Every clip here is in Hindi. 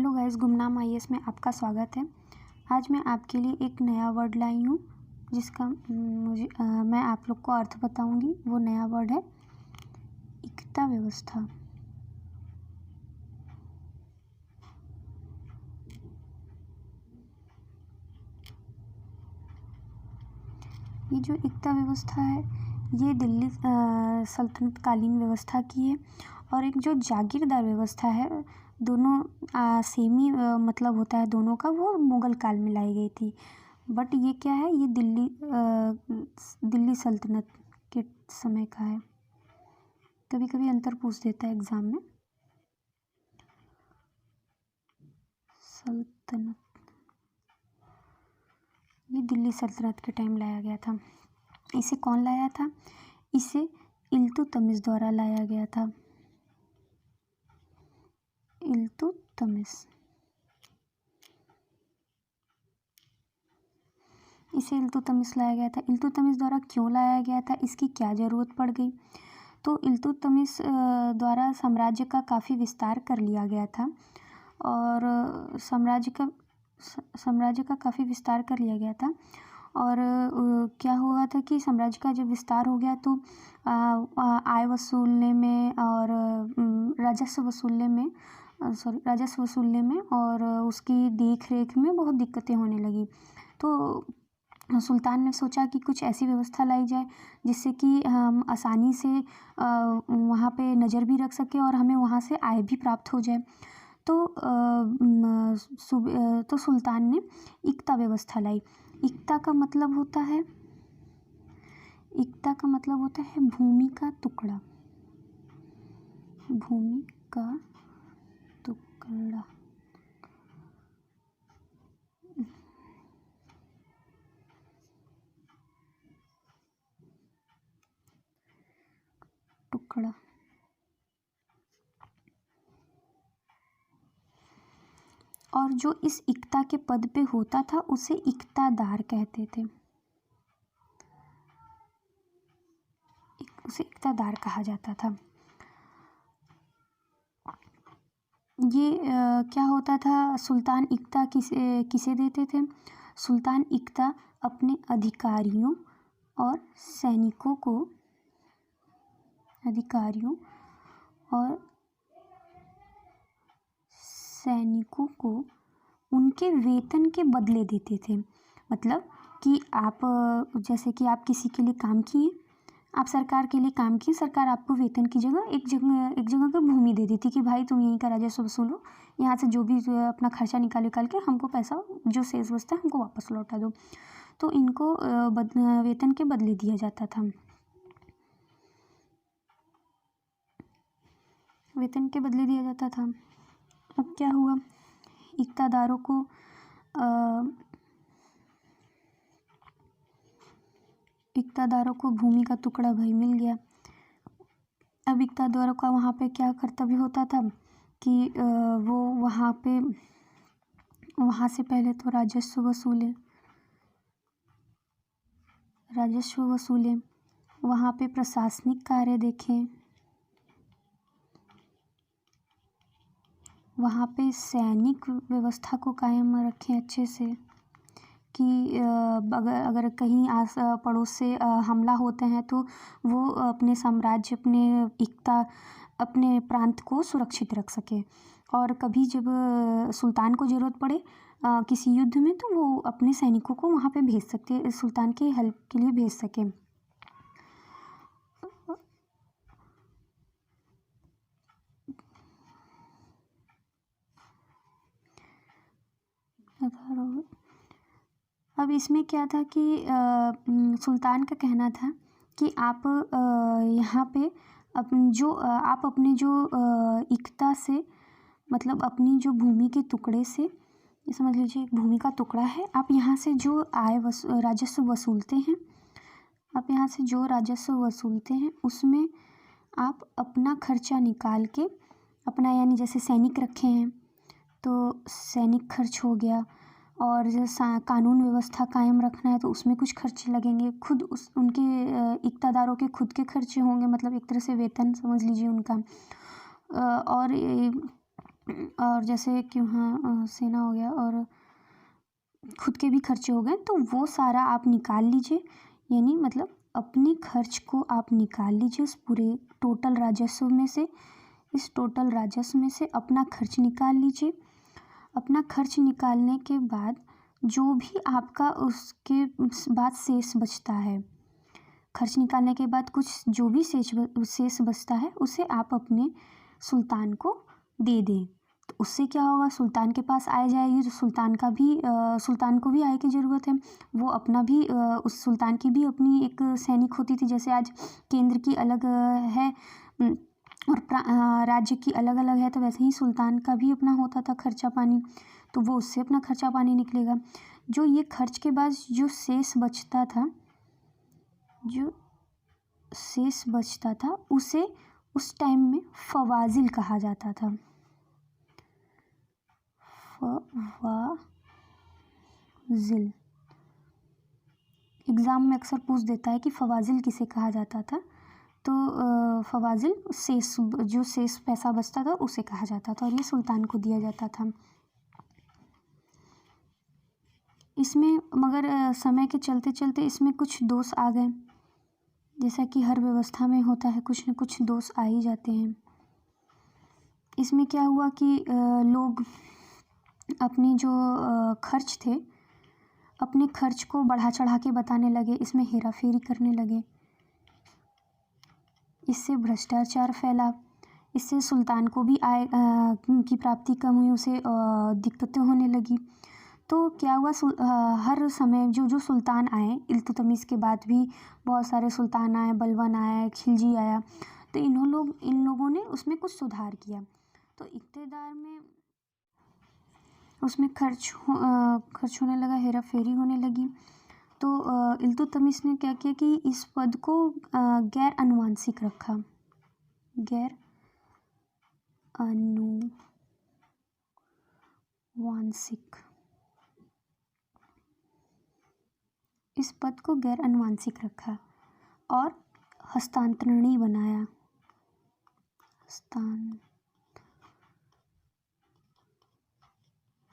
हेलो गाइस, गुमनाम आईएएस में आपका स्वागत है। आज मैं आपके लिए एक नया वर्ड लाई हूँ जिसका मैं आप लोग को अर्थ बताऊंगी। वो नया वर्ड है इक्ता व्यवस्था। ये जो इक्ता व्यवस्था है ये दिल्ली सल्तनत कालीन व्यवस्था की है। और एक जो जागीरदार व्यवस्था है, दोनों सेम ही मतलब होता है दोनों का, वो मुग़ल काल में लाई गई थी। बट ये क्या है, ये दिल्ली सल्तनत के समय का है। कभी कभी अंतर पूछ देता है एग्ज़ाम में। सल्तनत ये दिल्ली सल्तनत के टाइम लाया गया था। इसे कौन लाया था? इसे इल्तुतमिश द्वारा लाया गया था। इसे इल्तुतमिश लाया गया था। इल्तुतमिश द्वारा क्यों लाया गया था, इसकी क्या ज़रूरत पड़ गई? तो इल्तुतमिश द्वारा साम्राज्य का काफ़ी विस्तार कर लिया गया था और साम्राज्य का काफ़ी विस्तार कर लिया गया था। और क्या हुआ था कि साम्राज्य का जब विस्तार हो गया तो आय वसूलने में और राजस्व वसूलने में और उसकी देख रेख में बहुत दिक्कतें होने लगी। तो सुल्तान ने सोचा कि कुछ ऐसी व्यवस्था लाई जाए जिससे कि हम आसानी से वहाँ पे नज़र भी रख सकें और हमें वहाँ से आय भी प्राप्त हो जाए। तो सुल्तान ने इक्ता व्यवस्था लाई। इक्ता का मतलब होता है भूमि का टुकड़ा। भूमि का टुकड़ा। और जो इस इक्ता के पद पे होता था उसे इक्तादार कहते थे। उसे इक्तादार कहा जाता था। ये क्या होता था, सुल्तान इक्ता किसे देते थे? सुल्तान इक्ता अपने अधिकारियों और सैनिकों को उनके वेतन के बदले देते थे। मतलब कि आप जैसे कि आप किसी के लिए काम किए, आप सरकार के लिए काम किए, सरकार आपको वेतन की जगह एक जगह का भूमि दे दी थी कि भाई तुम यहीं का राजस्व वसूलो, यहाँ से जो भी अपना खर्चा निकाल के हमको पैसा जो शेष बचता है हमको वापस लौटा दो। तो इनको वेतन के बदले दिया जाता था। अब क्या हुआ, इक्तादारों को भूमि का टुकड़ा भाई मिल गया। अब इक्तादारों का वहाँ पे क्या कर्तव्य होता था कि वो वहाँ से पहले तो राजस्व वसूले, वहाँ पे प्रशासनिक कार्य देखें, वहाँ पे सैनिक व्यवस्था को कायम रखें अच्छे से कि अगर कहीं आस पड़ोस से हमला होते हैं तो वो अपने साम्राज्य, अपने प्रांत को सुरक्षित रख सके। और कभी जब सुल्तान को ज़रूरत पड़े किसी युद्ध में तो वो अपने सैनिकों को वहाँ पे भेज सकते, सुल्तान के हेल्प के लिए भेज सके। अब इसमें क्या था कि सुल्तान का कहना था कि आप यहाँ पे आप अपने जो इक्ता से, मतलब अपनी जो भूमि के टुकड़े से, ये समझ लीजिए एक भूमि का टुकड़ा है, आप यहाँ से जो राजस्व वसूलते हैं उसमें आप अपना खर्चा निकाल के अपना, यानी जैसे सैनिक रखे हैं तो सैनिक खर्च हो गया, और जैसे कानून व्यवस्था कायम रखना है तो उसमें कुछ खर्चे लगेंगे, खुद उनके इक्तादारों के खुद के खर्चे होंगे, मतलब एक तरह से वेतन समझ लीजिए उनका। और और जैसे कि वहाँ सेना हो गया और खुद के भी खर्चे हो गए, तो वो सारा आप निकाल लीजिए। यानी मतलब अपने खर्च को आप निकाल लीजिए उस पूरे टोटल राजस्व में से। इस टोटल राजस्व में से अपना खर्च निकाल लीजिए। अपना खर्च निकालने के बाद जो भी आपका उसके बाद शेष बचता है, खर्च निकालने के बाद कुछ जो भी शेष बचता है उसे आप अपने सुल्तान को दे दें। तो उससे क्या होगा, सुल्तान के पास आय जाएगी, तो सुल्तान को भी आय की ज़रूरत है। वो अपना भी उस सुल्तान की भी अपनी एक सैनिक होती थी। जैसे आज केंद्र की अलग है और राज्य की अलग अलग है, तो वैसे ही सुल्तान का भी अपना होता था खर्चा पानी, तो वो उससे अपना खर्चा पानी निकलेगा। जो ये खर्च के बाद जो शेष बचता था उसे उस टाइम में फवाजिल कहा जाता था। फवाजिल एग्ज़ाम में अक्सर पूछ देता है कि फवाजिल किसे कहा जाता था। तो फवाजिल जो शेष पैसा बचता था उसे कहा जाता था और ये सुल्तान को दिया जाता था। इसमें मगर समय के चलते चलते इसमें कुछ दोष आ गए, जैसा कि हर व्यवस्था में होता है, कुछ न कुछ दोष आ ही जाते हैं। इसमें क्या हुआ कि लोग अपनी जो खर्च थे, अपने खर्च को बढ़ा चढ़ा के बताने लगे, इसमें हेरा फेरी करने लगे। इससे भ्रष्टाचार फैला, इससे सुल्तान को भी आय की प्राप्ति कम हुई, उसे दिक्कतें होने लगी। तो क्या हुआ, हर समय जो सुल्तान आए, इल्तुतमिश के बाद भी बहुत सारे सुल्तान आए, बलबन आया, खिलजी आया, तो इन लोगों ने उसमें कुछ सुधार किया। तो इक़्तिदार में उसमें खर्च होने लगा, हेरा फेरी होने लगी। तो इल्तुतमिश ने क्या किया कि इस पद को गैर अनुवांशिक रखा। गैर अनुवांशिक, इस पद को गैर अनुवांशिक रखा और हस्तांतरणी बनाया।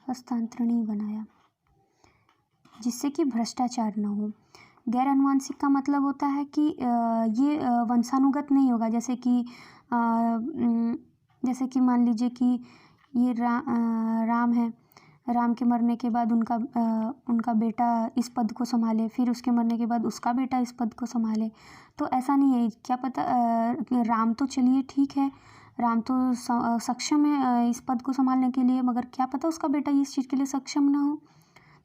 हस्तांतरणी बनाया जिससे कि भ्रष्टाचार न हो। गैर अनुवांशिक का मतलब होता है कि ये वंशानुगत नहीं होगा। जैसे कि मान लीजिए कि ये राम है, राम के मरने के बाद उनका बेटा इस पद को संभाले, फिर उसके मरने के बाद उसका बेटा इस पद को संभाले। तो ऐसा नहीं है, क्या पता राम तो चलिए ठीक है, राम तो सक्षम है इस पद को संभालने के लिए, मगर क्या पता उसका बेटा इस चीज़ के लिए सक्षम ना हो।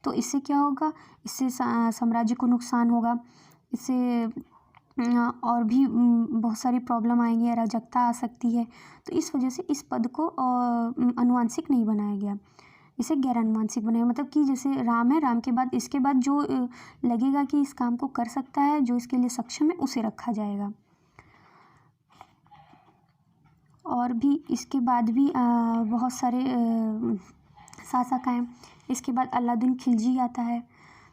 तो इससे क्या होगा, इससे साम्राज्य को नुकसान होगा, इससे और भी बहुत सारी प्रॉब्लम आएंगी, अराजकता आ सकती है। तो इस वजह से इस पद को अनुवांशिक नहीं बनाया गया, इसे गैर अनुवांशिक बनाया। मतलब कि जैसे राम है, राम के बाद इसके बाद जो लगेगा कि इस काम को कर सकता है, जो इसके लिए सक्षम है, उसे रखा जाएगा। और भी इसके बाद भी बहुत सारे शासक आए। इसके बाद अलाउद्दीन खिलजी आता है।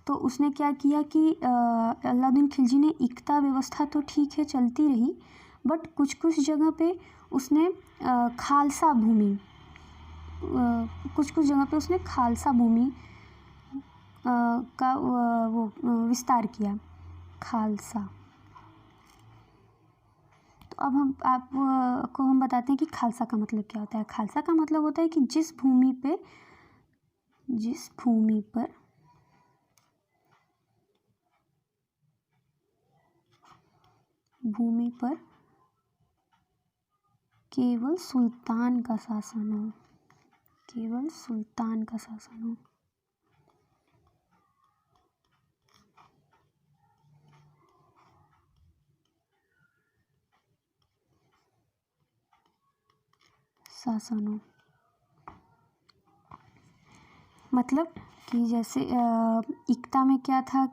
तो उसने क्या किया कि अलाउद्दीन खिलजी ने इक्ता व्यवस्था तो ठीक है चलती रही, बट कुछ जगह पे उसने खालसा भूमि का वो विस्तार किया, खालसा। तो अब आपको हम बताते हैं कि खालसा का मतलब क्या होता है। खालसा का मतलब होता है कि जिस भूमि पर केवल सुल्तान का शासन हो, मतलब कि जैसे इक्ता में क्या था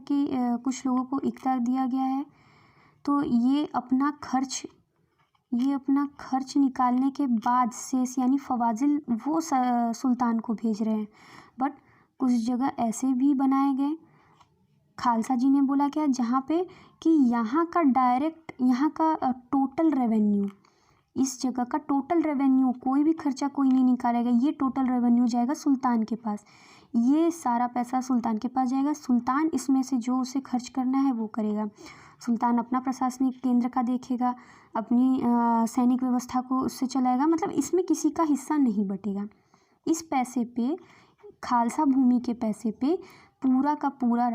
कि कुछ लोगों को इक्ता दिया गया है, तो ये अपना खर्च निकालने के बाद शेष यानी फवाजिल वो सुल्तान को भेज रहे हैं। बट कुछ जगह ऐसे भी बनाए गए खालसा जी ने बोला क्या, जहाँ पे कि यहाँ का डायरेक्ट, यहाँ का टोटल रेवेन्यू, इस जगह का टोटल रेवेन्यू, कोई भी खर्चा कोई नहीं निकालेगा, ये टोटल रेवेन्यू जाएगा सुल्तान के पास, ये सारा पैसा सुल्तान के पास जाएगा। सुल्तान इसमें से जो उसे खर्च करना है वो करेगा। सुल्तान अपना प्रशासनिक केंद्र का देखेगा, अपनी सैनिक व्यवस्था को उससे चलाएगा, मतलब इसमें किसी का हिस्सा नहीं बटेगा। इस पैसे पे, खालसा भूमि के पैसे पे पूरा का पूरा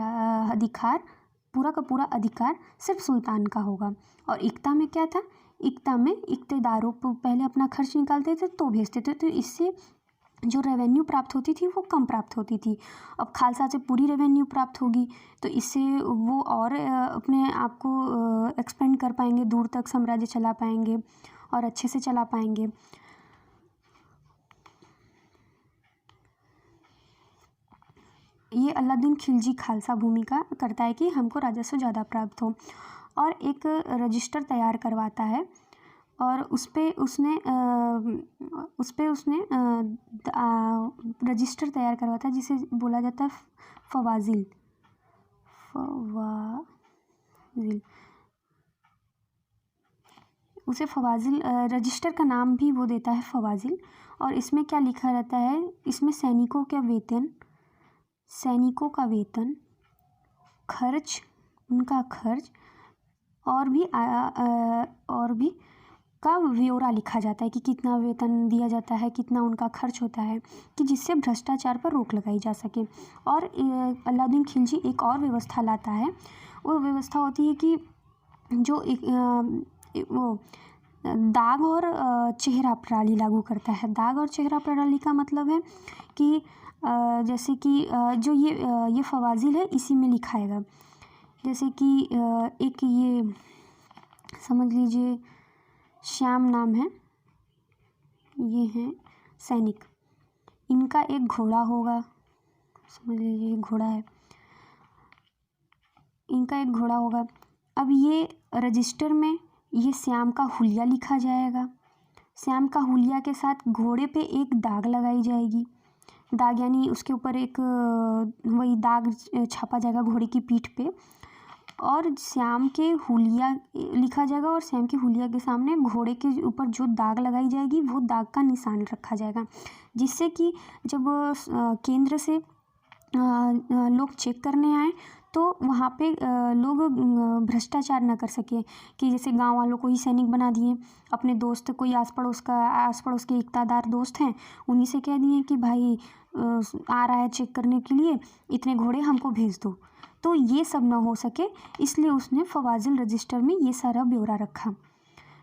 अधिकार सिर्फ सुल्तान का होगा। और इक्ता में क्या था, इक्ता में इक्तेदारों को पहले अपना खर्च निकालते थे तो भेजते थे, तो इससे जो रेवेन्यू प्राप्त होती थी वो कम प्राप्त होती थी। अब खालसा से पूरी रेवेन्यू प्राप्त होगी तो इससे वो और अपने आप को एक्सपेंड कर पाएंगे, दूर तक साम्राज्य चला पाएंगे और अच्छे से चला पाएंगे। ये अलाउद्दीन खिलजी खालसा भूमि का करता है कि हमको राजस्व ज़्यादा प्राप्त हो, और एक रजिस्टर तैयार करवाता है, और उस पे उसने रजिस्टर तैयार करवाता है जिसे बोला जाता है फवाजिल। उसे फवाजिल रजिस्टर का नाम भी वो देता है फवाजिल। और इसमें क्या लिखा रहता है, इसमें सैनिकों का वेतन, खर्च, उनका खर्च और भी का ब्यौरा लिखा जाता है कि कितना वेतन दिया जाता है, कितना उनका खर्च होता है, कि जिससे भ्रष्टाचार पर रोक लगाई जा सके। और अलाउद्दीन खिलजी एक और व्यवस्था लाता है, वो व्यवस्था होती है कि जो वो दाग और चेहरा प्रणाली लागू करता है। दाग और चेहरा प्रणाली का मतलब है कि जैसे कि जो ये फवाजिल है इसी में लिखाएगा, जैसे कि एक ये समझ लीजिए श्याम नाम है, ये हैं सैनिक, इनका एक घोड़ा होगा, समझ लीजिए घोड़ा है, इनका एक घोड़ा होगा। अब ये रजिस्टर में ये श्याम का हुलिया लिखा जाएगा, श्याम का हुलिया के साथ घोड़े पे एक दाग लगाई जाएगी, दाग यानी उसके ऊपर एक वही दाग छापा जाएगा घोड़े की पीठ पे, और श्याम के हुलिया लिखा जाएगा, और श्याम के हुलिया के सामने घोड़े के ऊपर जो दाग लगाई जाएगी वो दाग का निशान रखा जाएगा, जिससे कि जब केंद्र से लोग चेक करने आए तो वहाँ पे लोग भ्रष्टाचार न कर सके, कि जैसे गांव वालों को ही सैनिक बना दिए, अपने दोस्त कोई आस पड़ोस के इक्तादार दोस्त हैं उन्हीं से कह दिए कि भाई आ रहा है चेक करने के लिए, इतने घोड़े हमको भेज दो। तो ये सब ना हो सके इसलिए उसने फवाजिल रजिस्टर में ये सारा ब्यौरा रखा।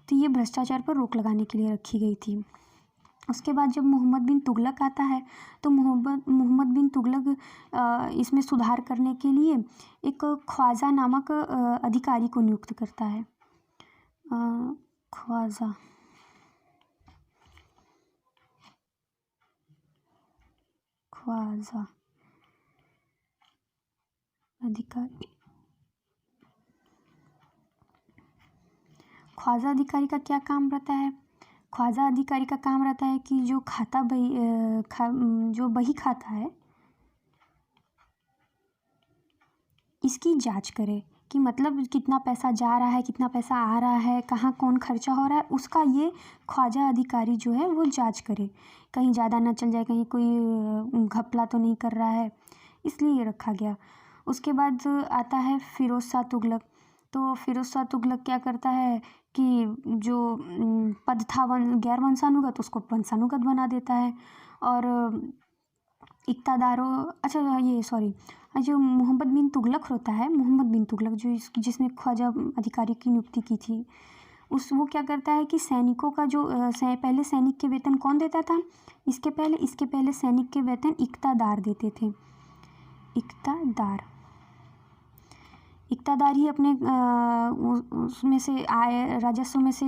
तो ये भ्रष्टाचार पर रोक लगाने के लिए रखी गई थी। उसके बाद जब मोहम्मद बिन तुगलक आता है तो मोहम्मद बिन तुगलक इसमें सुधार करने के लिए एक ख्वाजा नामक अधिकारी को नियुक्त करता है। ख्वाजा अधिकारी, ख्वाजा अधिकारी का क्या काम रहता है? ख्वाजा अधिकारी का काम रहता है कि जो जो बही खाता है इसकी जांच करे, कि मतलब कितना पैसा जा रहा है, कितना पैसा आ रहा है, कहाँ कौन खर्चा हो रहा है, उसका ये ख्वाजा अधिकारी जो है वो जांच करे, कहीं ज़्यादा ना चल जाए, कहीं कोई घपला तो नहीं कर रहा है, इसलिए ये रखा गया। उसके बाद आता है फिरोज शाह तुगलक। तो फिरोज शाह तुगलक क्या करता है कि जो पद था गैर वंशानुगत उसको वंशानुगत बना देता है, और इक्तादारों, अच्छा ये सॉरी, जो मोहम्मद बिन तुगलक होता है, मोहम्मद बिन तुगलक जो जिसने ख्वाजा अधिकारी की नियुक्ति की थी, वो क्या करता है कि सैनिकों का जो पहले सैनिक के वेतन कौन देता था, इसके पहले सैनिक के वेतन इक्तादार देते थे। इक्तादार ही अपने उसमें से आय राजस्व में से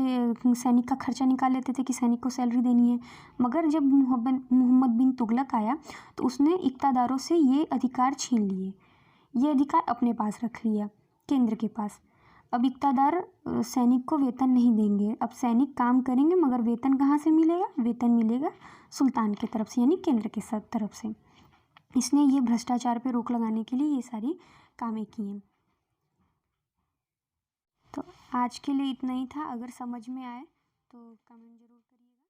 सैनिक का खर्चा निकाल लेते थे कि सैनिक को सैलरी देनी है। मगर जब मोहम्मद बिन तुगलक आया तो उसने इक्तादारों से ये अधिकार छीन लिए, ये अधिकार अपने पास रख लिया, केंद्र के पास। अब इक्तादार सैनिक को वेतन नहीं देंगे, अब सैनिक काम करेंगे मगर वेतन कहाँ से मिलेगा? वेतन मिलेगा सुल्तान की तरफ से, यानी केंद्र के तरफ से। इसने ये भ्रष्टाचार पे रोक लगाने के लिए ये सारी कामें किए। तो आज के लिए इतना ही था। अगर समझ में आए तो कमेंट ज़रूर करिएगा।